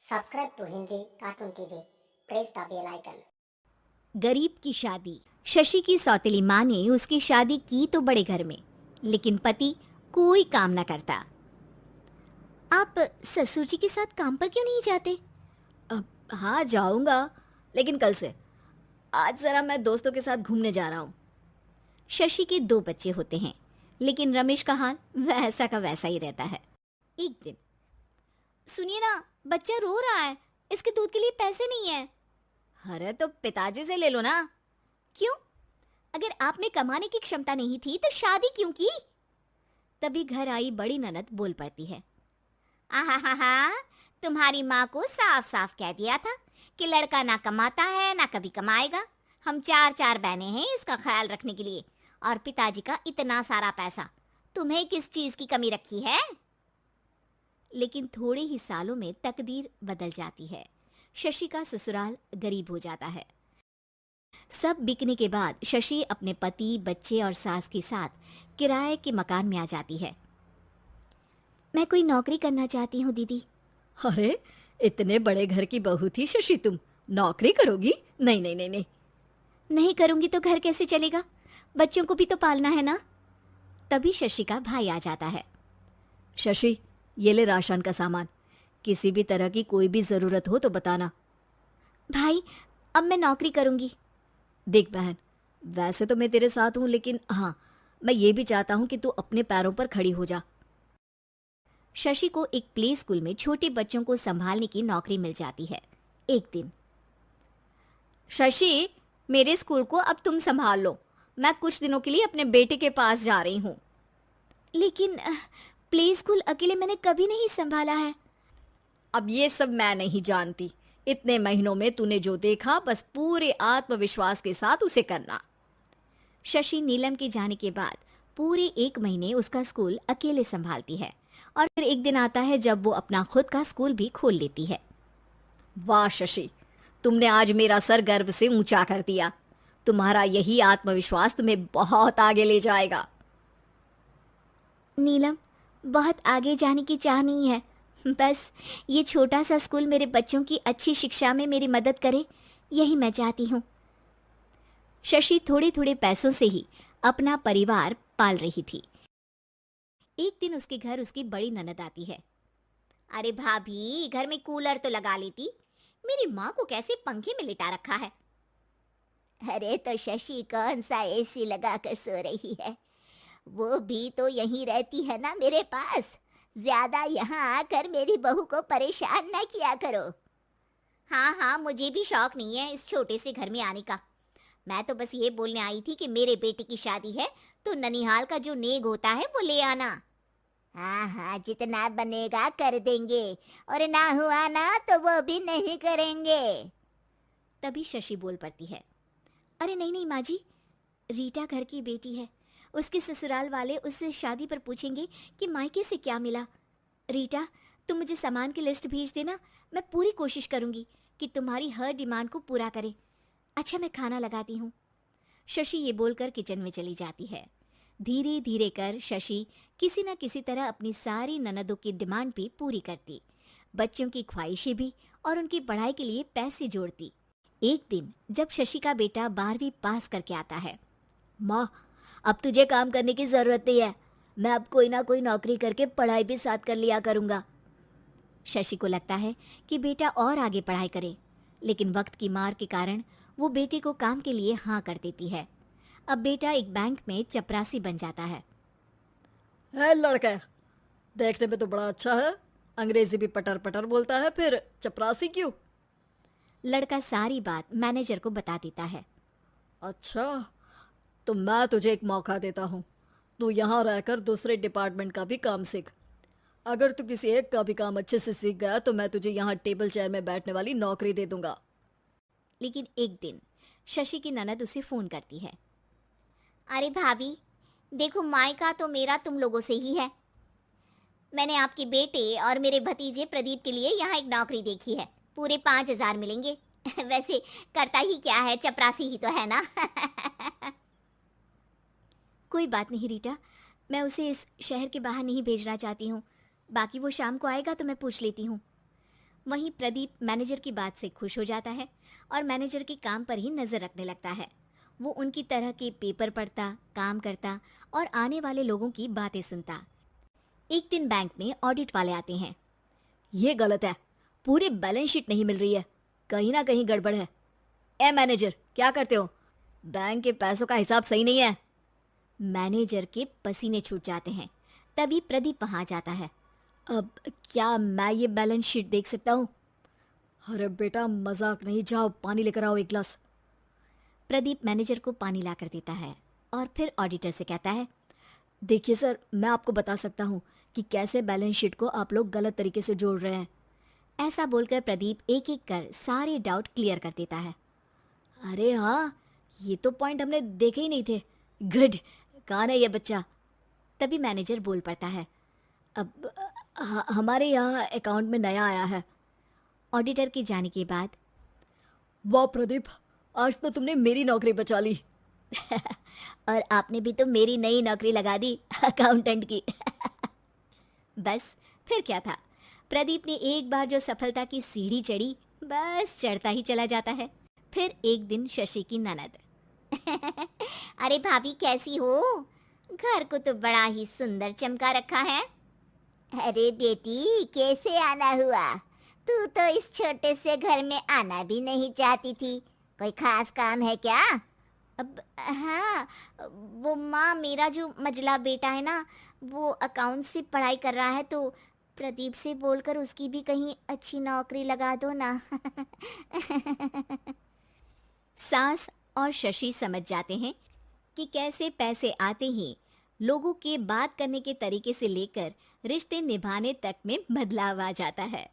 Subscribe to Hindi Cartoon TV. Press the bell icon. गरीब की शादी। शशि की सौतेली माँ ने उसकी शादी की तो बड़े घर में, लेकिन पति कोई काम न करता। आप ससुर जी के साथ काम पर क्यों नहीं जाते? हाँ जाऊंगा, लेकिन कल से। आज जरा मैं दोस्तों के साथ घूमने जा रहा हूँ। शशि के 2 बच्चे होते हैं, लेकिन रमेश का हाल वैसा का वैसा ही रहता है। एक दिन, सुनिए ना, बच्चा रो रहा है, इसके दूध के लिए पैसे नहीं है। अरे तो पिताजी से ले लो ना। क्यों? अगर आप में कमाने की क्षमता नहीं थी तो शादी क्यों की? तभी घर आई बड़ी ननद बोल पड़ती है। आहा, तुम्हारी माँ को साफ साफ कह दिया था कि लड़का ना कमाता है ना कभी कमाएगा। हम 4 बहनें हैं इसका ख्याल रखने के लिए, और पिताजी का इतना सारा पैसा, तुम्हें किस चीज की कमी रखी है? लेकिन थोड़े ही सालों में तकदीर बदल जाती है। शशि का ससुराल गरीब हो जाता है। सब बिकने के बाद शशि अपने पति, बच्चे और सास के साथ किराए के मकान में आ जाती है। मैं कोई नौकरी करना चाहती हूँ दीदी। अरे इतने बड़े घर की बहू थी शशि, तुम नौकरी करोगी? नहीं नहीं नहीं नहीं। नहीं करूंगी तो घर कैसे चलेगा? बच्चों को भी तो पालना है ना। तभी शशि का भाई आ जाता है। शशि, ये ले राशन का सामान, किसी भी तरह की कोई भी जरूरत हो तो बताना। भाई, अब मैं नौकरी करूंगी। देख बहन, वैसे तो मैं तेरे साथ हूं, लेकिन हाँ, मैं ये भी चाहता हूं कि तू अपने पैरों पर खड़ी हो जा। शशि को एक प्ले स्कूल में छोटे बच्चों को संभालने की नौकरी मिल जाती है। एक दिन, शशि, मेरे स्कूल को अब तुम संभाल लो, मैं कुछ दिनों के लिए अपने बेटे के पास जा रही हूँ। लेकिन प्ले स्कूल अकेले मैंने कभी नहीं संभाला है। अब ये सब मैं नहीं जानती, इतने महीनों में तूने जो देखा बस पूरे आत्मविश्वास के साथ उसे करना। शशि नीलम के जाने के बाद पूरे 1 महीने उसका स्कूल अकेले संभालती है, और फिर एक दिन आता है जब वो अपना खुद का स्कूल भी खोल लेती है। वाह शशि, तुमने आज मेरा सर गर्व से ऊंचा कर दिया। तुम्हारा यही आत्मविश्वास तुम्हें बहुत आगे ले जाएगा। नीलम, बहुत आगे जाने की चाह नहीं है, बस ये छोटा सा स्कूल मेरे बच्चों की अच्छी शिक्षा में मेरी मदद करे, यही मैं चाहती हूँ। शशि थोड़े थोड़े पैसों से ही अपना परिवार पाल रही थी। एक दिन उसके घर उसकी बड़ी ननद आती है। अरे भाभी, घर में कूलर तो लगा लेती, मेरी माँ को कैसे पंखे में लिटा रखा है? अरे तो शशि कौन सा एसी लगा कर सो रही है, वो भी तो यहीं रहती है ना मेरे पास। ज्यादा यहाँ आकर मेरी बहू को परेशान ना किया करो। हाँ, मुझे भी शौक नहीं है इस छोटे से घर में आने का। मैं तो बस ये बोलने आई थी कि मेरे बेटे की शादी है तो ननिहाल का जो नेग होता है वो ले आना। हाँ, जितना बनेगा कर देंगे, और ना हुआ ना तो वो भी नहीं करेंगे। तभी शशि बोल पड़ती है। अरे नहीं माँ जी, रीटा घर की बेटी है, उसके ससुराल वाले उससे शादी पर पूछेंगे कि मायके से क्या मिला। रीटा, तुम मुझे सामान की लिस्ट भेज देना, मैं पूरी कोशिश करूंगी कि तुम्हारी हर डिमांड को पूरा करें। अच्छा, मैं खाना लगाती हूँ। शशि ये बोलकर किचन में चली जाती है। धीरे धीरे कर शशि किसी न किसी तरह अपनी सारी ननदों की डिमांड भी पूरी करती, बच्चों की ख्वाहिशें भी, और उनकी पढ़ाई के लिए पैसे जोड़ती। एक दिन जब शशि का बेटा 12वीं पास करके आता है। माँ, अब तुझे काम करने की जरूरत नहीं है, मैं अब कोई ना कोई नौकरी करके पढ़ाई भी साथ कर लिया करूंगा। शशि को लगता है कि बेटा और आगे पढ़ाई करे, लेकिन वक्त की मार के कारण वो बेटे को काम के लिए हाँ कर देती है। अब बेटा एक बैंक में चपरासी बन जाता है। लड़का देखने में तो बड़ा अच्छा है, अंग्रेजी भी पटर पटर बोलता है, फिर चपरासी क्यों? लड़का सारी बात मैनेजर को बता देता है। अच्छा, तो मैं तुझे एक मौका देता हूँ, तू यहाँ रहकर दूसरे डिपार्टमेंट का भी काम सीख। अगर तू किसी एक का भी काम अच्छे से सीख गया तो मैं तुझे यहाँ टेबल चेयर में बैठने वाली नौकरी दे दूंगा। लेकिन एक दिन शशि की ननद उसे फोन करती है। अरे भाभी, देखो, मायका तो मेरा तुम लोगों से ही है। मैंने आपके बेटे और मेरे भतीजे प्रदीप के लिए यहाँ एक नौकरी देखी है, पूरे 5,000 मिलेंगे। वैसे करता ही क्या है, चपरासी ही तो है ना। कोई बात नहीं रीटा, मैं उसे इस शहर के बाहर नहीं भेजना चाहती हूँ, बाकी वो शाम को आएगा तो मैं पूछ लेती हूँ। वहीं प्रदीप मैनेजर की बात से खुश हो जाता है और मैनेजर के काम पर ही नजर रखने लगता है। वो उनकी तरह के पेपर पढ़ता, काम करता और आने वाले लोगों की बातें सुनता। एक दिन बैंक में ऑडिट वाले आते हैं। ये गलत है, पूरी बैलेंस शीट नहीं मिल रही है, कहीं ना कहीं गड़बड़ है। ए मैनेजर, क्या करते हो? बैंक के पैसों का हिसाब सही नहीं है। मैनेजर के पसीने छूट जाते हैं। तभी प्रदीप वहां जाता है। अब क्या मैं ये बैलेंस शीट देख सकता हूँ? अरे बेटा मजाक नहीं, जाओ पानी लेकर आओ एक गिलास। प्रदीप मैनेजर को पानी लाकर देता है और फिर ऑडिटर से कहता है, देखिए सर, मैं आपको बता सकता हूँ कि कैसे बैलेंस शीट को आप लोग गलत तरीके से जोड़ रहे हैं। ऐसा बोलकर प्रदीप एक एक कर सारे डाउट क्लियर कर देता है। अरे हाँ, ये तो पॉइंट हमने देखे ही नहीं थे। गुड, कौन है ये बच्चा? तभी मैनेजर बोल पड़ता है, अब हमारे यहाँ अकाउंट में नया आया है। ऑडिटर के जाने के बाद, वाह प्रदीप, आज तो तुमने मेरी नौकरी बचा ली। और आपने भी तो मेरी नई नौकरी लगा दी अकाउंटेंट की। बस फिर क्या था, प्रदीप ने एक बार जो सफलता की सीढ़ी चढ़ी, बस चढ़ता ही चला जाता है। फिर एक दिन शशि की ननद, अरे भाभी कैसी हो? घर को तो बड़ा ही सुंदर चमका रखा है। अरे बेटी, कैसे आना हुआ? तू तो इस छोटे से घर में आना भी नहीं चाहती थी, कोई खास काम है क्या? अब हाँ, वो माँ, मेरा जो मजला बेटा है ना, वो अकाउंट से पढ़ाई कर रहा है, तो प्रदीप से बोलकर उसकी भी कहीं अच्छी नौकरी लगा दो ना। सास और शशि समझ जाते हैं कि कैसे पैसे आते ही लोगों के बात करने के तरीके से लेकर रिश्ते निभाने तक में बदलाव आ जाता है।